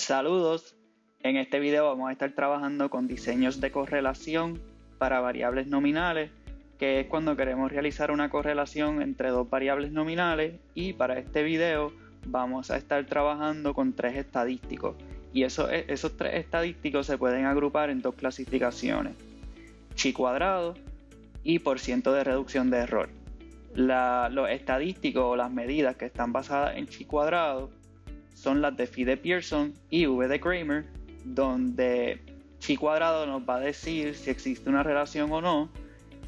Saludos, en este video vamos a estar trabajando con diseños de correlación para variables nominales, que es cuando queremos realizar una correlación entre dos variables nominales, y para este video vamos a estar trabajando con tres estadísticos, y esos tres estadísticos se pueden agrupar en dos clasificaciones: chi cuadrado y % de reducción de error. Los estadísticos o las medidas que están basadas en chi cuadrado son las de phi de Pearson y v de Cramer, donde chi cuadrado nos va a decir si existe una relación o no,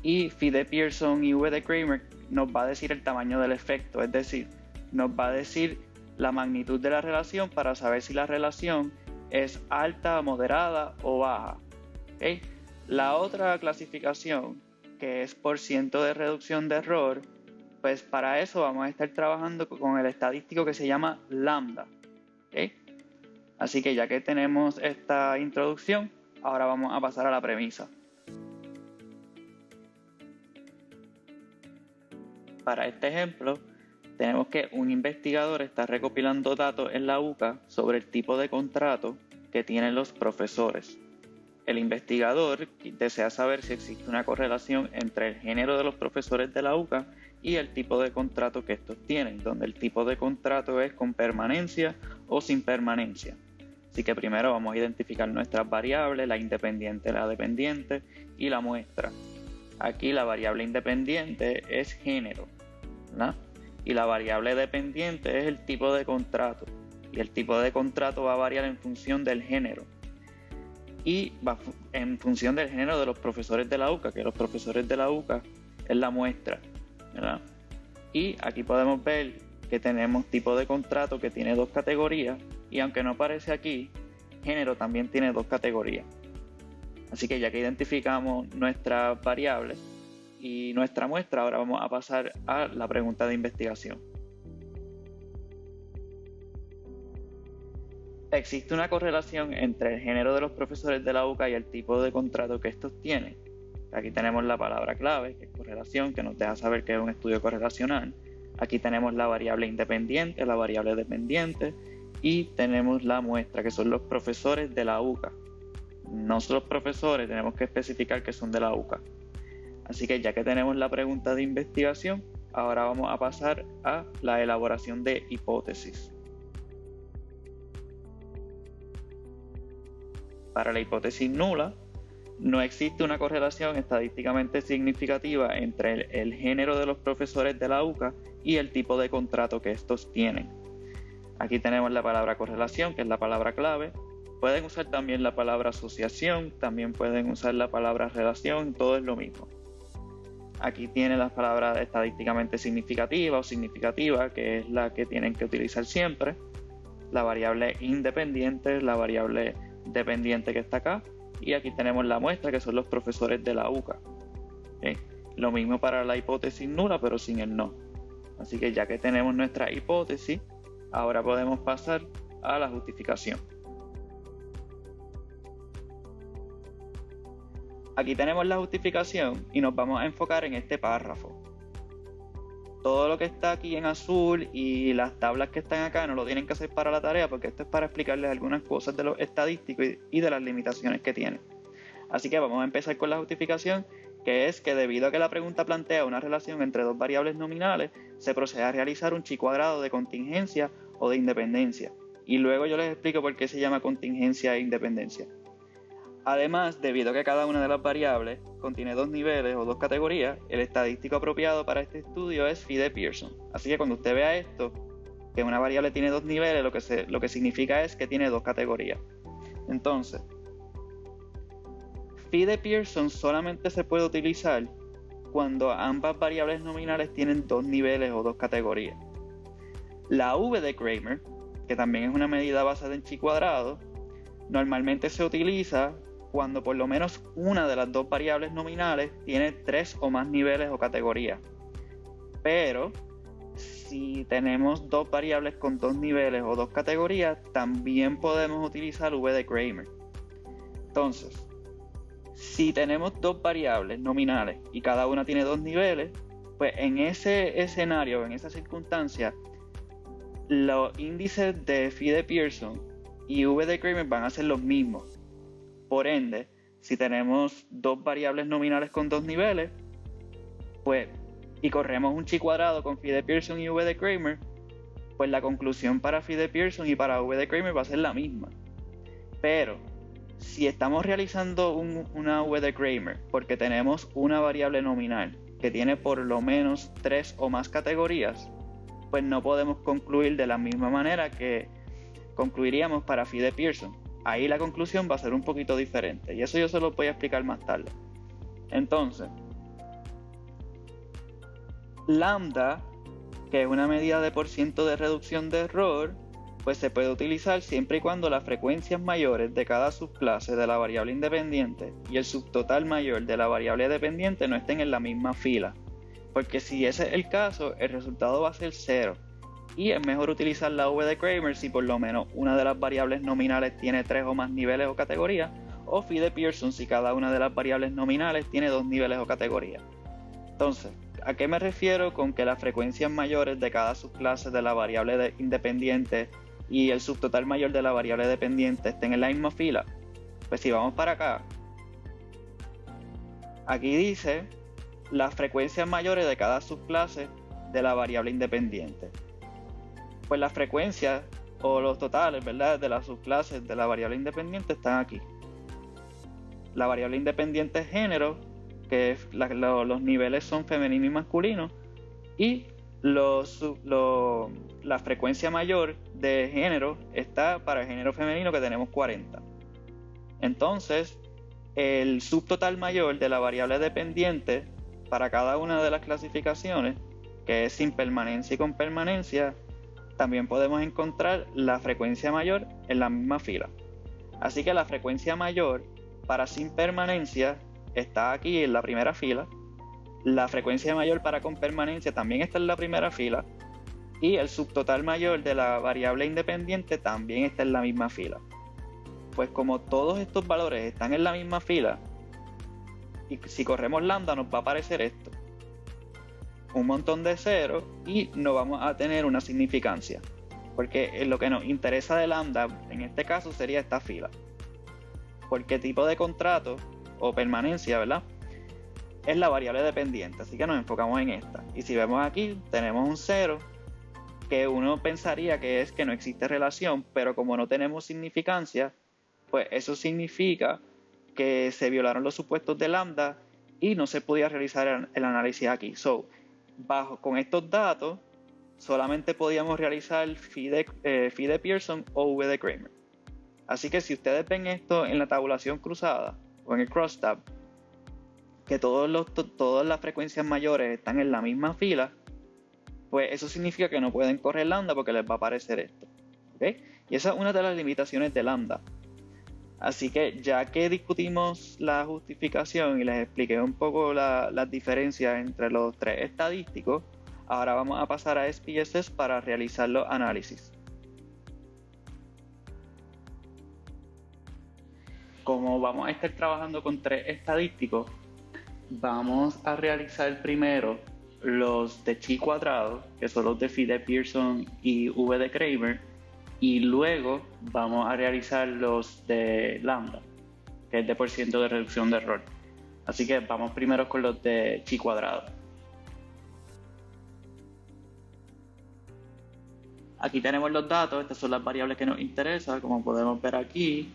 y phi de Pearson y v de Cramer nos va a decir el tamaño del efecto, es decir, nos va a decir la magnitud de la relación para saber si la relación es alta, moderada o baja. ¿Okay? La otra clasificación, que es % de reducción de error, pues para eso vamos a estar trabajando con el estadístico que se llama lambda. ¿Okay? Así que ya que tenemos esta introducción, ahora vamos a pasar a la premisa. Para este ejemplo, tenemos que un investigador está recopilando datos en la UCA sobre el tipo de contrato que tienen los profesores. El investigador desea saber si existe una correlación entre el género de los profesores de la UCA y el tipo de contrato que estos tienen, donde el tipo de contrato es con permanencia o sin permanencia. Así que primero vamos a identificar nuestras variables, la independiente, la dependiente y la muestra. Aquí la variable independiente es género, ¿verdad? Y la variable dependiente es el tipo de contrato. Y el tipo de contrato va a variar en función del género. Y va en función del género de los profesores de la UCA, que los profesores de la UCA es la muestra, ¿verdad? Y aquí podemos ver que tenemos tipo de contrato que tiene dos categorías, y aunque no aparece aquí, género también tiene dos categorías. Así que ya que identificamos nuestras variables y nuestra muestra, ahora vamos a pasar a la pregunta de investigación. ¿Existe una correlación entre el género de los profesores de la UCA y el tipo de contrato que estos tienen? Aquí tenemos la palabra clave, que es correlación, que nos deja saber que es un estudio correlacional. Aquí tenemos la variable independiente, la variable dependiente, y tenemos la muestra, que son los profesores de la UCA. No son los profesores, tenemos que especificar que son de la UCA. Así que ya que tenemos la pregunta de investigación, ahora vamos a pasar a la elaboración de hipótesis. Para la hipótesis nula, no existe una correlación estadísticamente significativa entre el género de los profesores de la UCA y el tipo de contrato que estos tienen. Aquí tenemos la palabra correlación, que es la palabra clave. Pueden usar también la palabra asociación, también pueden usar la palabra relación, todo es lo mismo. Aquí tienen las palabras estadísticamente significativa o significativa, que es la que tienen que utilizar siempre. La variable independiente, la variable dependiente que está acá, y aquí tenemos la muestra, que son los profesores de la UCA. ¿Okay? Lo mismo para la hipótesis nula, pero sin el no. Así que ya que tenemos nuestra hipótesis, ahora podemos pasar a la justificación. Aquí tenemos la justificación y nos vamos a enfocar en este párrafo. Todo lo que está aquí en azul y las tablas que están acá no lo tienen que hacer para la tarea, porque esto es para explicarles algunas cosas de los estadísticos y de las limitaciones que tienen. Así que vamos a empezar con la justificación, que es que debido a que la pregunta plantea una relación entre dos variables nominales, se procede a realizar un chi cuadrado de contingencia o de independencia. Y luego yo les explico por qué se llama contingencia e independencia. Además, debido a que cada una de las variables contiene dos niveles o dos categorías, el estadístico apropiado para este estudio es phi de Pearson. Así que cuando usted vea esto, que una variable tiene dos niveles, lo que significa es que tiene dos categorías. Entonces, phi de Pearson solamente se puede utilizar cuando ambas variables nominales tienen dos niveles o dos categorías. La v de Cramer, que también es una medida basada en chi cuadrado, normalmente se utiliza cuando por lo menos una de las dos variables nominales tiene tres o más niveles o categorías. Pero si tenemos dos variables con dos niveles o dos categorías, también podemos utilizar v de Cramer. Entonces, si tenemos dos variables nominales y cada una tiene dos niveles, pues en ese escenario, en esa circunstancia, los índices de phi de Pearson y V de Kramer van a ser los mismos. Por ende, si tenemos dos variables nominales con dos niveles, pues, y corremos un chi cuadrado con phi de Pearson y V de Kramer, pues la conclusión para phi de Pearson y para V de Kramer va a ser la misma. Pero si estamos realizando una V de Kramer porque tenemos una variable nominal que tiene por lo menos 3 o más categorías, pues no podemos concluir de la misma manera que concluiríamos para phi de Pearson. Ahí la conclusión va a ser un poquito diferente y eso yo se lo voy a explicar más tarde. Entonces, lambda, que es una medida de % de reducción de error, pues se puede utilizar siempre y cuando las frecuencias mayores de cada subclase de la variable independiente y el subtotal mayor de la variable dependiente no estén en la misma fila, porque si ese es el caso, el resultado va a ser 0. Y es mejor utilizar la V de Kramer si por lo menos una de las variables nominales tiene 3 o más niveles o categorías, o phi de Pearson si cada una de las variables nominales tiene 2 niveles o categorías. Entonces, ¿a qué me refiero con que las frecuencias mayores de cada subclase de la variable independiente y el subtotal mayor de la variable dependiente estén en la misma fila? Pues si vamos para acá, aquí dice las frecuencias mayores de cada subclase de la variable independiente. Pues las frecuencias o los totales, ¿verdad?, de las subclases de la variable independiente están aquí. La variable independiente es género, que los niveles son femenino y masculino, y la frecuencia mayor de género está para el género femenino, que tenemos 40. Entonces, el subtotal mayor de la variable dependiente para cada una de las clasificaciones, que es sin permanencia y con permanencia, también podemos encontrar la frecuencia mayor en la misma fila. Así que la frecuencia mayor para sin permanencia está aquí en la primera fila, la frecuencia mayor para con permanencia también está en la primera fila, y el subtotal mayor de la variable independiente también está en la misma fila. Pues como todos estos valores están en la misma fila, y si corremos lambda nos va a aparecer esto, un montón de ceros, y no vamos a tener una significancia, porque lo que nos interesa de lambda en este caso sería esta fila, porque tipo de contrato o permanencia, ¿verdad?, es la variable dependiente, así que nos enfocamos en esta. Y si vemos aquí, tenemos un 0, que uno pensaría que es que no existe relación, pero como no tenemos significancia, pues eso significa que se violaron los supuestos de lambda y no se podía realizar el análisis aquí. Con estos datos, solamente podíamos realizar phi de Pearson o V de Kramer. Así que si ustedes ven esto en la tabulación cruzada o en el crosstab, que todas las frecuencias mayores están en la misma fila, pues eso significa que no pueden correr lambda porque les va a aparecer esto. ¿Okay? Y esa es una de las limitaciones de lambda. Así que ya que discutimos la justificación y les expliqué un poco las diferencias entre los tres estadísticos, ahora vamos a pasar a SPSS para realizar los análisis. Como vamos a estar trabajando con tres estadísticos, vamos a realizar primero los de chi cuadrado, que son los de phi de Pearson y V de Kramer, y luego vamos a realizar los de lambda, que es de % de reducción de error. Así que vamos primero con los de chi cuadrado. Aquí tenemos los datos, estas son las variables que nos interesan. Como podemos ver aquí,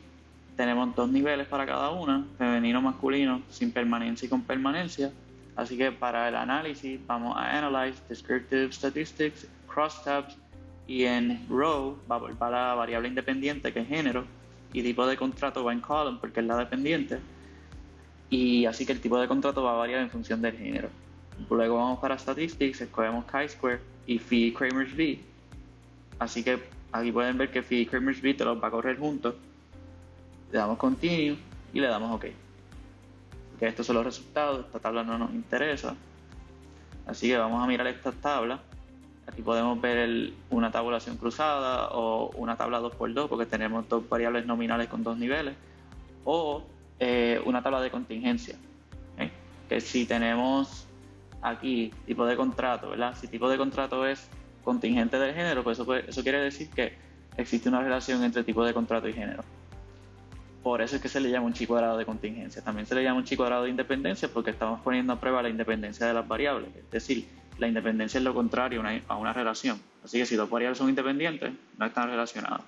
tenemos dos niveles para cada una, femenino, masculino, sin permanencia y con permanencia. Así que para el análisis vamos a Analyze, Descriptive Statistics, Crosstabs, y en Row va la variable independiente, que es género, y tipo de contrato va en Column porque es la dependiente, y así que el tipo de contrato va a variar en función del género. Luego vamos para Statistics, escogemos chi-square y phi Kramer's V. Así que aquí pueden ver que phi Kramer's V te los va a correr juntos. Le damos Continue y le damos OK. Que estos son los resultados, esta tabla no nos interesa. Así que vamos a mirar esta tabla. Aquí podemos ver una tabulación cruzada o una tabla 2x2 porque tenemos dos variables nominales con dos niveles, o una tabla de contingencia, ¿okay? Que si tenemos aquí tipo de contrato, ¿verdad? Si tipo de contrato es contingente del género, pues eso quiere decir que existe una relación entre tipo de contrato y género. Por eso es que se le llama un chi cuadrado de contingencia. También se le llama un chi cuadrado de independencia porque estamos poniendo a prueba la independencia de las variables. Es decir, la independencia es lo contrario a una relación. Así que si dos variables son independientes, no están relacionadas.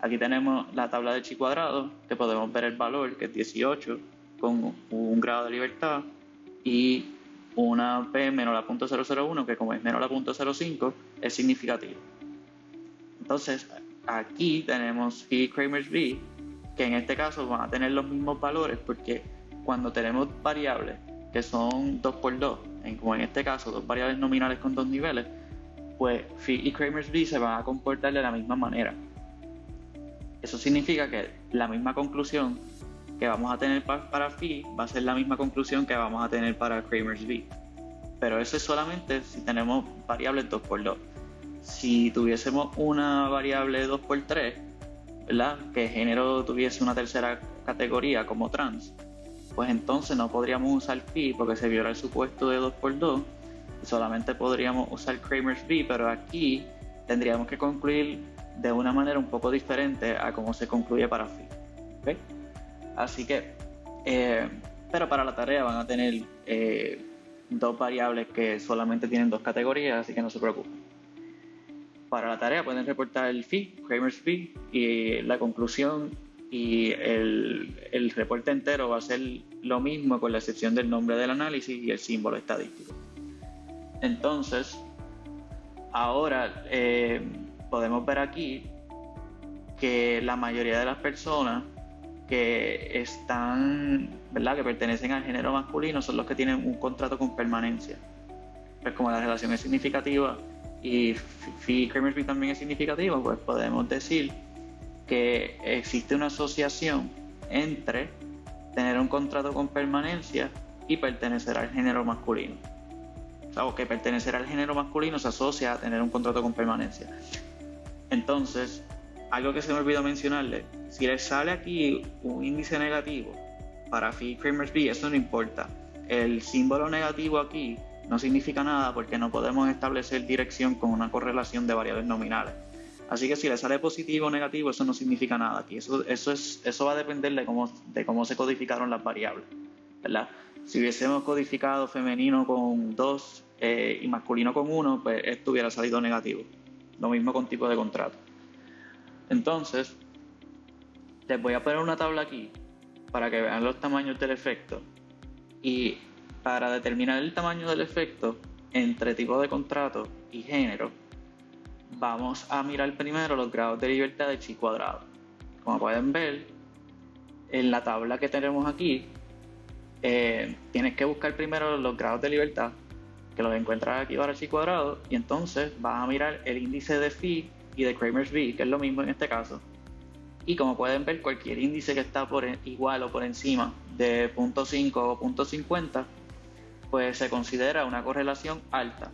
Aquí tenemos la tabla de chi cuadrado, que podemos ver el valor, que es 18, con un grado de libertad, y una p menos la 0.001, que como es menos la 0.05, es significativo. Entonces, aquí tenemos phi Kramer's B, que en este caso van a tener los mismos valores, porque cuando tenemos variables que son 2 por 2, como en este caso, dos variables nominales con dos niveles, pues phi y Kramer's B se van a comportar de la misma manera. Eso significa que la misma conclusión que vamos a tener para phi va a ser la misma conclusión que vamos a tener para Kramer's B. Pero eso es solamente si tenemos variables 2 por 2. Si tuviésemos una variable 2 por 3, ¿verdad?, que género tuviese una tercera categoría como trans, pues entonces no podríamos usar phi porque se viola el supuesto de 2 por 2 y solamente podríamos usar Kramer's B, pero aquí tendríamos que concluir de una manera un poco diferente a cómo se concluye para phi. ¿Okay? Así que, pero para la tarea van a tener dos variables que solamente tienen dos categorías, así que no se preocupen. Para la tarea pueden reportar el phi, Kramer's phi, y la conclusión y el reporte entero va a ser lo mismo con la excepción del nombre del análisis y el símbolo estadístico. Entonces, ahora podemos ver aquí que la mayoría de las personas que están, ¿verdad?, que pertenecen al género masculino son los que tienen un contrato con permanencia. Pues como la relación es significativa y phi Kramer's B también es significativo, pues podemos decir que existe una asociación entre tener un contrato con permanencia y pertenecer al género masculino. O que pertenecer al género masculino se asocia a tener un contrato con permanencia. Entonces, algo que se me olvidó mencionarle, si les sale aquí un índice negativo para phi Kramer's B, eso no importa. El símbolo negativo aquí no significa nada porque no podemos establecer dirección con una correlación de variables nominales. Así que si le sale positivo o negativo, eso no significa nada aquí. Eso va a depender de cómo se codificaron las variables, ¿verdad? Si hubiésemos codificado femenino con 2 y masculino con 1, pues esto hubiera salido negativo. Lo mismo con tipo de contrato. Entonces, les voy a poner una tabla aquí para que vean los tamaños del efecto. Y para determinar el tamaño del efecto entre tipo de contrato y género, vamos a mirar primero los grados de libertad de chi cuadrado. Como pueden ver, en la tabla que tenemos aquí, tienes que buscar primero los grados de libertad, que los encuentras aquí para chi cuadrado, y entonces vas a mirar el índice de phi y de Kramer's B, que es lo mismo en este caso. Y como pueden ver, cualquier índice que está igual o por encima de 0.5 o 0.50, pues se considera una correlación alta.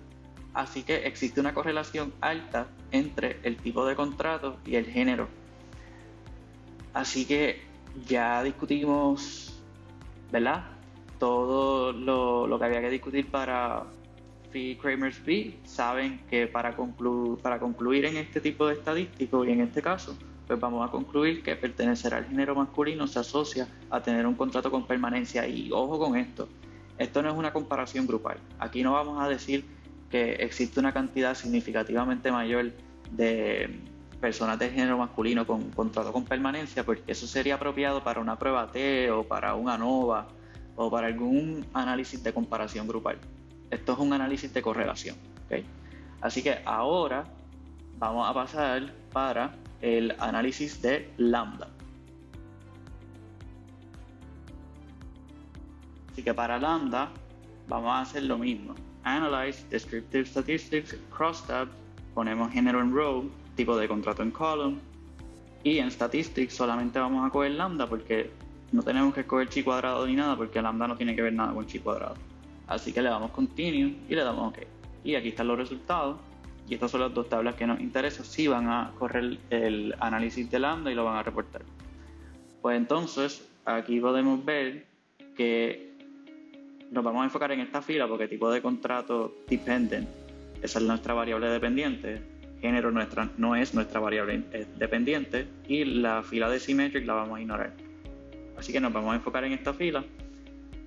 Así que existe una correlación alta entre el tipo de contrato y el género. Así que ya discutimos, ¿verdad?, todo lo que había que discutir para phi Kramer's B. Saben que para concluir en este tipo de estadístico y en este caso, pues vamos a concluir que pertenecer al género masculino se asocia a tener un contrato con permanencia. Y ojo con esto no es una comparación grupal. Aquí no vamos a decir que existe una cantidad significativamente mayor de personas de género masculino con contrato con permanencia, porque eso sería apropiado para una prueba T o para un ANOVA o para algún análisis de comparación grupal. Esto es un análisis de correlación, ¿okay? Así que ahora vamos a pasar para el análisis de lambda. Así que para lambda vamos a hacer lo mismo. Analyze Descriptive Statistics, crosstab, ponemos género en row, tipo de contrato en column, y en Statistics solamente vamos a coger lambda porque no tenemos que escoger chi cuadrado ni nada porque lambda no tiene que ver nada con chi cuadrado. Así que le damos Continue y le damos OK. Y aquí están los resultados. Y estas son las dos tablas que nos interesan si van a correr el análisis de lambda y lo van a reportar. Pues entonces, aquí podemos ver que nos vamos a enfocar en esta fila porque tipo de contrato dependent, esa es nuestra variable dependiente, género no es nuestra variable dependiente y la fila de symmetric la vamos a ignorar. Así que nos vamos a enfocar en esta fila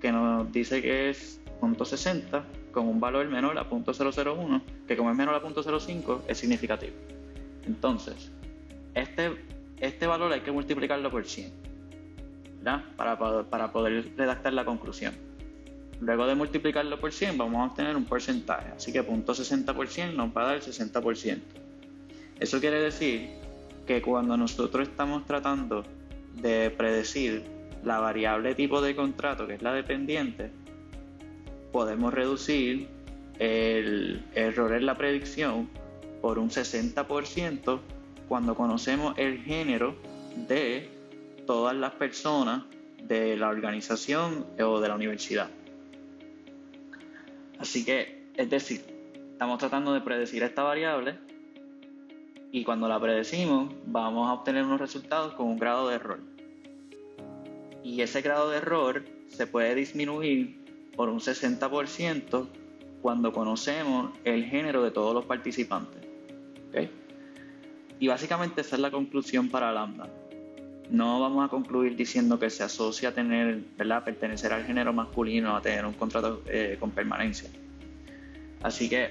que nos dice que es 0.60 con un valor menor a 0.001, que como es menor a 0.05 es significativo. Entonces, este valor hay que multiplicarlo por 100, ¿verdad? Para poder redactar la conclusión. Luego de multiplicarlo por 100 vamos a obtener un porcentaje, así que 0.60 por 100 nos va a dar el 60%. Eso quiere decir que cuando nosotros estamos tratando de predecir la variable tipo de contrato, que es la dependiente, podemos reducir el error en la predicción por un 60% cuando conocemos el género de todas las personas de la organización o de la universidad. Así que, es decir, estamos tratando de predecir esta variable y cuando la predecimos vamos a obtener unos resultados con un grado de error. Y ese grado de error se puede disminuir por un 60% cuando conocemos el género de todos los participantes. ¿Okay? Y básicamente esa es la conclusión para lambda. No vamos a concluir diciendo que se asocia a tener, ¿verdad?, pertenecer al género masculino, a tener un contrato con permanencia. Así que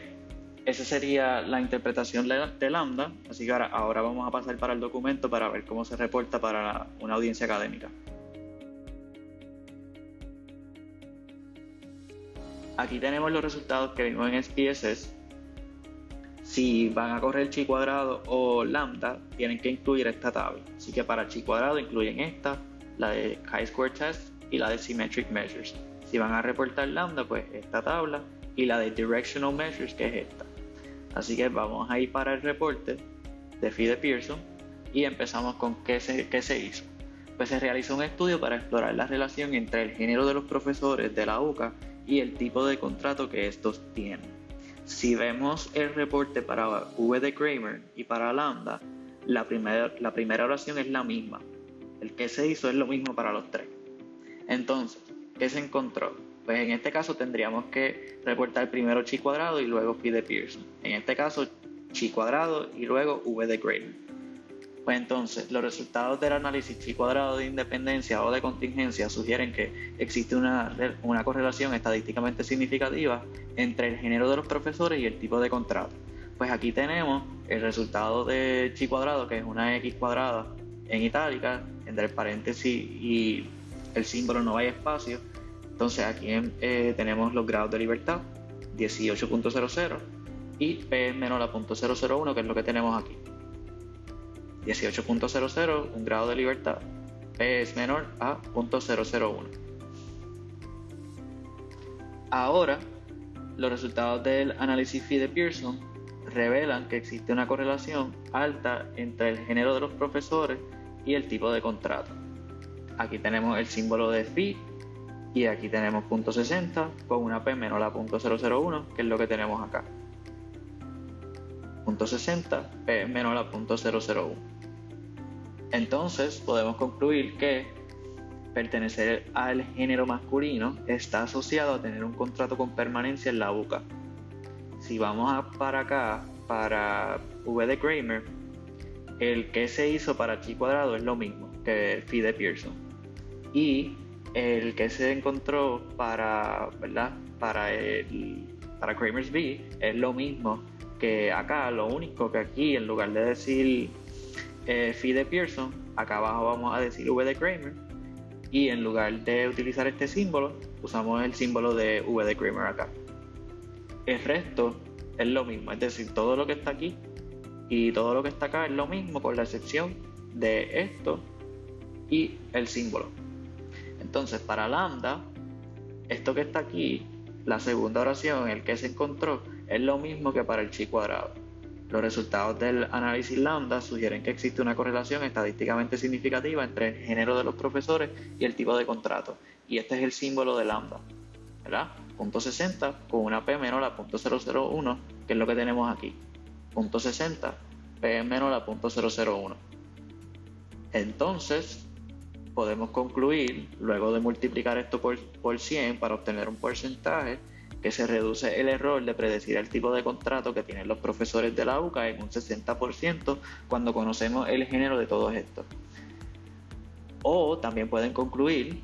esa sería la interpretación de lambda. Así que ahora vamos a pasar para el documento para ver cómo se reporta para una audiencia académica. Aquí tenemos los resultados que vimos en SPSS. Si van a correr chi cuadrado o lambda, tienen que incluir esta tabla. Así que para chi cuadrado incluyen esta, la de chi-square test y la de symmetric measures. Si van a reportar lambda, pues esta tabla y la de directional measures, que es esta. Así que vamos a ir para el reporte de Phi de Pearson y empezamos con qué se hizo. Pues se realizó un estudio para explorar la relación entre el género de los profesores de la UCA y el tipo de contrato que estos tienen. Si vemos el reporte para V de Kramer y para lambda, la primera oración es la misma. El que se hizo es lo mismo para los tres. Entonces, ¿qué se encontró? Pues en este caso tendríamos que reportar primero chi cuadrado y luego phi de Pearson. En este caso, chi cuadrado y luego V de Kramer. Pues entonces, los resultados del análisis chi cuadrado de independencia o de contingencia sugieren que existe una correlación estadísticamente significativa entre el género de los profesores y el tipo de contrato. Pues aquí tenemos el resultado de chi cuadrado, que es una x cuadrada en itálica, entre el paréntesis y el símbolo no hay espacio. Entonces aquí tenemos los grados de libertad, 18.00, y P es menor a 0.001, que es lo que tenemos aquí. 18.00, un grado de libertad, P es menor a 0.001. Ahora, los resultados del análisis Phi de Pearson revelan que existe una correlación alta entre el género de los profesores y el tipo de contrato. Aquí tenemos el símbolo de Phi y aquí tenemos 0.60 con una P menor a 0.001, que es lo que tenemos acá. 0.60, P menor a 0.001. Entonces podemos concluir que pertenecer al género masculino está asociado a tener un contrato con permanencia en la UCA. Si vamos para acá, para V de Kramer, el que se hizo para chi cuadrado es lo mismo que el Phi de Pearson. Y el que se encontró para Kramer's B es lo mismo que acá, lo único que aquí en lugar de decir Phi de Pearson, acá abajo vamos a decir V de Kramer y en lugar de utilizar este símbolo usamos el símbolo de V de Kramer acá. El resto es lo mismo, es decir, todo lo que está aquí y todo lo que está acá es lo mismo con la excepción de esto y el símbolo. Entonces para lambda, esto que está aquí, la segunda oración, el que se encontró, es lo mismo que para el chi cuadrado. Los resultados del análisis lambda sugieren que existe una correlación estadísticamente significativa entre el género de los profesores y el tipo de contrato. Y este es el símbolo de lambda, ¿verdad? 0.60 con una P menor a 0.001, que es lo que tenemos aquí. 0.60, P menor a 0.001. Entonces, podemos concluir, luego de multiplicar esto por 100 para obtener un porcentaje, que se reduce el error de predecir el tipo de contrato que tienen los profesores de la UCA en un 60% cuando conocemos el género de todos estos. O también pueden concluir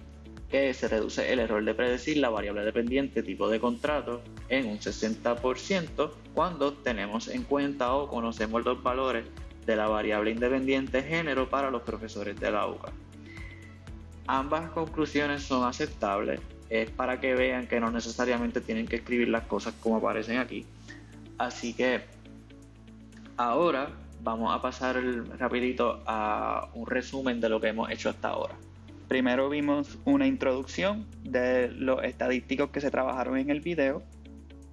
que se reduce el error de predecir la variable dependiente tipo de contrato en un 60% cuando tenemos en cuenta o conocemos los valores de la variable independiente género para los profesores de la UCA. Ambas conclusiones son aceptables, es para que vean que no necesariamente tienen que escribir las cosas como aparecen aquí. Así que ahora vamos a pasar rapidito a un resumen de lo que hemos hecho hasta ahora. Primero vimos una introducción de los estadísticos que se trabajaron en el video.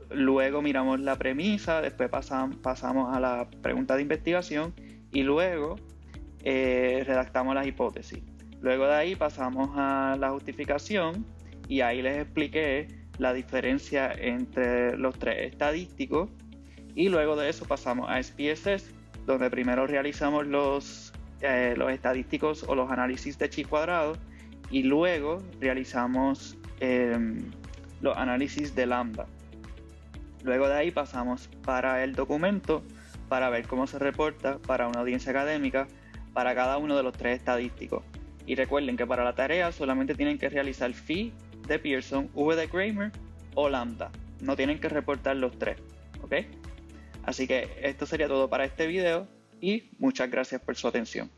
Luego miramos la premisa, después pasamos a la pregunta de investigación y luego redactamos las hipótesis. Luego de ahí pasamos a la justificación y ahí les expliqué la diferencia entre los tres estadísticos y luego de eso pasamos a SPSS, donde primero realizamos los estadísticos o los análisis de chi cuadrado y luego realizamos los análisis de lambda. Luego de ahí pasamos para el documento para ver cómo se reporta para una audiencia académica para cada uno de los tres estadísticos. Y recuerden que para la tarea solamente tienen que realizar phi de Pearson, v de Kramer o lambda. No tienen que reportar los tres, ¿ok? Así que esto sería todo para este video y muchas gracias por su atención.